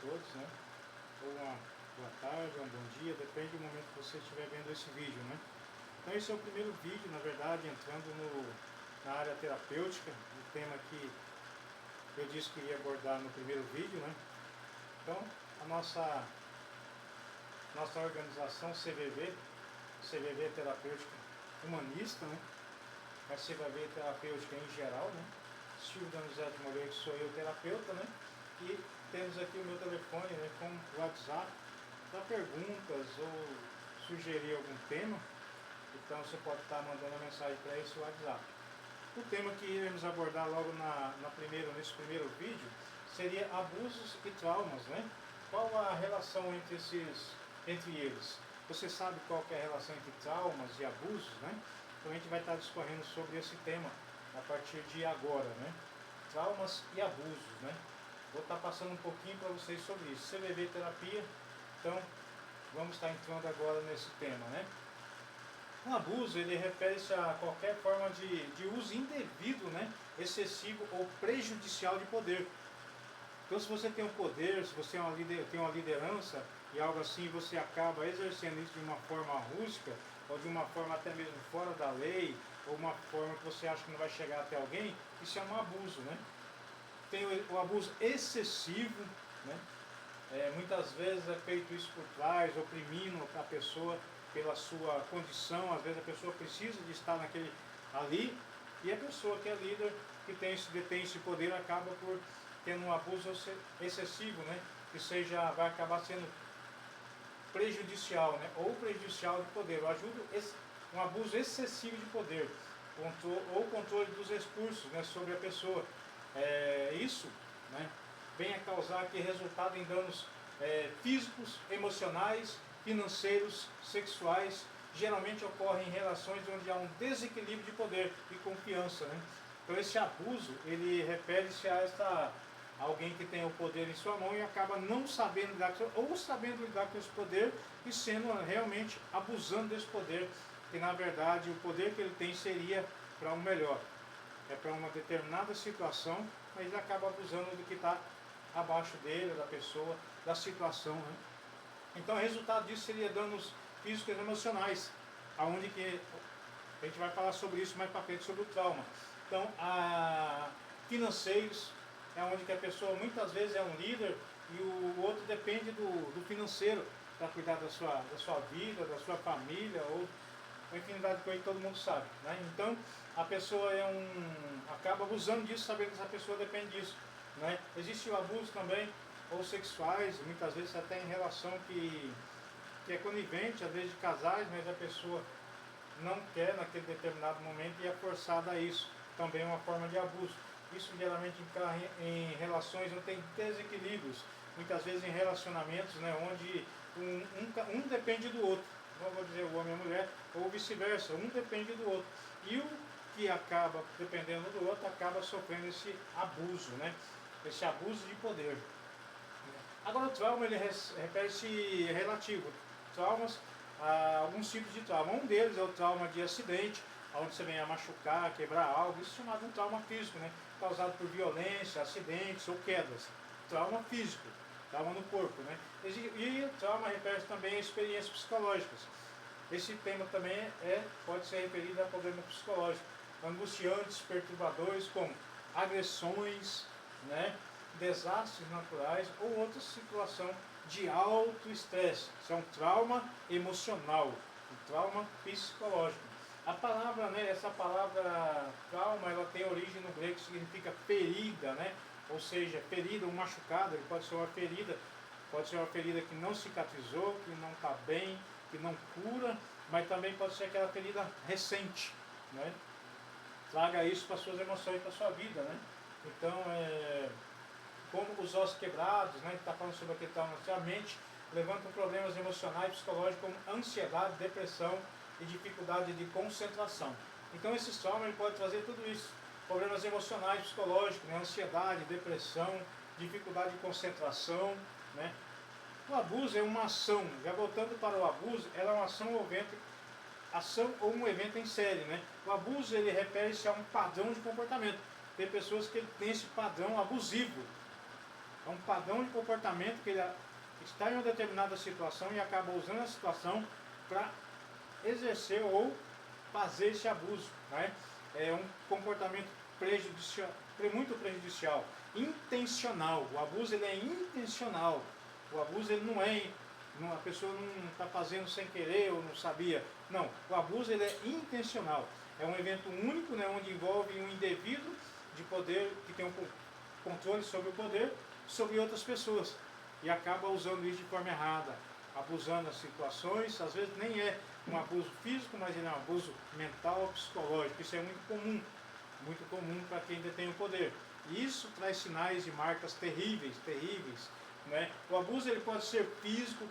todos, né? Ou uma boa tarde, um bom dia, depende do momento que você estiver vendo esse vídeo, né? Então esse é o primeiro vídeo, na verdade, entrando na área terapêutica, o tema que eu disse que iria abordar no primeiro vídeo, né? Então, a nossa organização CVV Terapêutica Humanista, né? A CVV Terapêutica em geral, né? Silvio Donizete de Moreira, que sou eu, terapeuta, né? E temos aqui o meu telefone, né, com o WhatsApp para perguntas ou sugerir algum tema. Então você pode estar mandando uma mensagem para esse WhatsApp. O tema que iremos abordar logo nesse primeiro vídeo seria abusos e traumas, né? Qual a relação entre eles? Você sabe qual que é a relação entre traumas e abusos, né? Então a gente vai estar discorrendo sobre esse tema a partir de agora, né? Traumas e abusos, né? Vou estar passando um pouquinho para vocês sobre isso. CVV terapia, então vamos estar entrando agora nesse tema, né? Um abuso, ele refere-se a qualquer forma de uso indevido, né? Excessivo ou prejudicial de poder. Então, se você tem um poder, se você tem uma liderança e algo assim, você acaba exercendo isso de uma forma rústica, ou de uma forma até mesmo fora da lei, ou uma forma que você acha que não vai chegar até alguém, isso é um abuso, né? Tem o abuso excessivo, né? Muitas vezes é feito isso por trás, oprimindo a pessoa pela sua condição. Às vezes a pessoa precisa de estar ali, e a pessoa que é líder, que detém esse poder, acaba por tendo um abuso excessivo, né? Que vai acabar sendo prejudicial, né? Ou prejudicial de poder. Um abuso excessivo de poder, ou controle dos recursos, né, sobre a pessoa. Isso, né, vem a causar aqui resultado em danos físicos, emocionais, financeiros, sexuais. Geralmente ocorre em relações onde há um desequilíbrio de poder e confiança, né? Então esse abuso, ele refere-se a alguém que tem o poder em sua mão e acaba não sabendo lidar ou sabendo lidar com esse poder e sendo realmente abusando desse poder, que na verdade o poder que ele tem seria para um melhor, é para uma determinada situação, mas ele acaba abusando do que está abaixo dele, da pessoa, da situação, né? Então o resultado disso seria danos físicos e emocionais, aonde que a gente vai falar sobre isso mais para frente, sobre o trauma. Então, financeiros, é onde que a pessoa muitas vezes é um líder e o outro depende do financeiro para cuidar da sua vida, da sua família, ou uma infinidade de coisas que todo mundo sabe, né? Então, a pessoa acaba abusando disso, sabendo que essa pessoa depende disso, né? Existe o abuso também, ou sexuais, muitas vezes até em relação que é conivente, às vezes de casais, mas a pessoa não quer naquele determinado momento e é forçada a isso. Também é uma forma de abuso. Isso geralmente ocorre em relações onde tem desequilíbrios, muitas vezes em relacionamentos, né, onde um depende do outro. Não vou dizer o homem e a mulher, ou vice-versa, um depende do outro. E o que acaba dependendo do outro acaba sofrendo esse abuso, né? Esse abuso de poder. Agora o trauma, ele refere-se relativo. Traumas, alguns tipos de trauma. Um deles é o trauma de acidente, onde você vem a machucar, quebrar algo. Isso é chamado de trauma físico, né? Causado por violência, acidentes ou quedas. Trauma físico, trauma no corpo, né? E o trauma refere-se também a experiências psicológicas. Esse tema também pode ser referido a problemas psicológicos, angustiantes, perturbadores, como agressões, né, desastres naturais ou outra situação de alto estresse. Isso é um trauma emocional, um trauma psicológico. A palavra, né, essa palavra trauma, ela tem origem no grego, que significa ferida, né? Ou seja, ferida, um machucado, ele pode ser uma ferida que não cicatrizou, que não está bem, que não cura, mas também pode ser aquela ferida recente, né? Traga isso para suas emoções, para a sua vida, né? Então, como os ossos quebrados, né? Está falando sobre aquele trauma, a mente levantam problemas emocionais e psicológicos como ansiedade, depressão e dificuldade de concentração. Então, esses traumas ele pode trazer tudo isso, problemas emocionais, psicológicos, né? Ansiedade, depressão, dificuldade de concentração, né? O abuso é uma ação, já voltando para o abuso, ela é uma ação ou um evento em série, né? O abuso, ele refere-se a um padrão de comportamento. Tem pessoas que têm esse padrão abusivo, É um padrão de comportamento que ele está em uma determinada situação e acaba usando a situação para exercer ou fazer esse abuso, né? É um comportamento prejudicial, muito prejudicial, intencional. O abuso ele é intencional. O abuso ele não é, a pessoa não está fazendo sem querer ou não sabia. Não, o abuso ele é intencional. É um evento único, né, onde envolve um indivíduo de poder que tem um controle sobre o poder sobre outras pessoas e acaba usando isso de forma errada, abusando das situações. Às vezes nem é um abuso físico, mas ele é um abuso mental ou psicológico. Isso é muito comum para quem detém o poder. E isso traz sinais e marcas terríveis, terríveis, né? O abuso ele pode ser físico,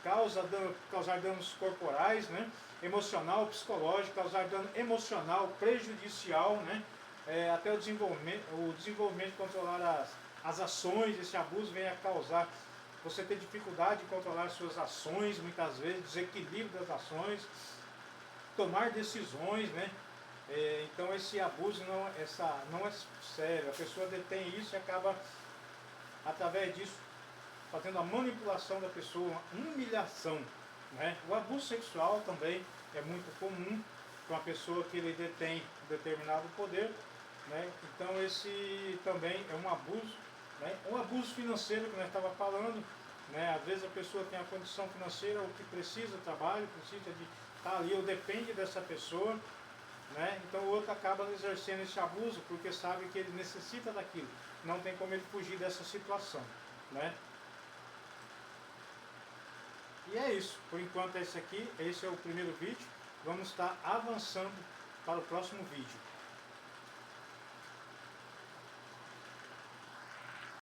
causar danos corporais, né? Emocional, psicológico, causar dano emocional, prejudicial, né? Até o desenvolvimento de controlar as ações. Esse abuso vem a causar você ter dificuldade de controlar suas ações, muitas vezes, desequilíbrio das ações, tomar decisões, né? Então esse abuso não é sério. A pessoa detém isso e acaba, através disso, fazendo a manipulação da pessoa, uma humilhação, né? O abuso sexual também é muito comum para uma pessoa que ele detém determinado poder, né? Então esse também é um abuso, né? Um abuso financeiro que nós estávamos falando, né? Às vezes a pessoa tem a condição financeira, o que precisa, trabalho, precisa de estar ali, ou depende dessa pessoa, né? Então o outro acaba exercendo esse abuso porque sabe que ele necessita daquilo, não tem como ele fugir dessa situação, né? E é isso, por enquanto esse é o primeiro vídeo. Vamos estar avançando para o próximo vídeo.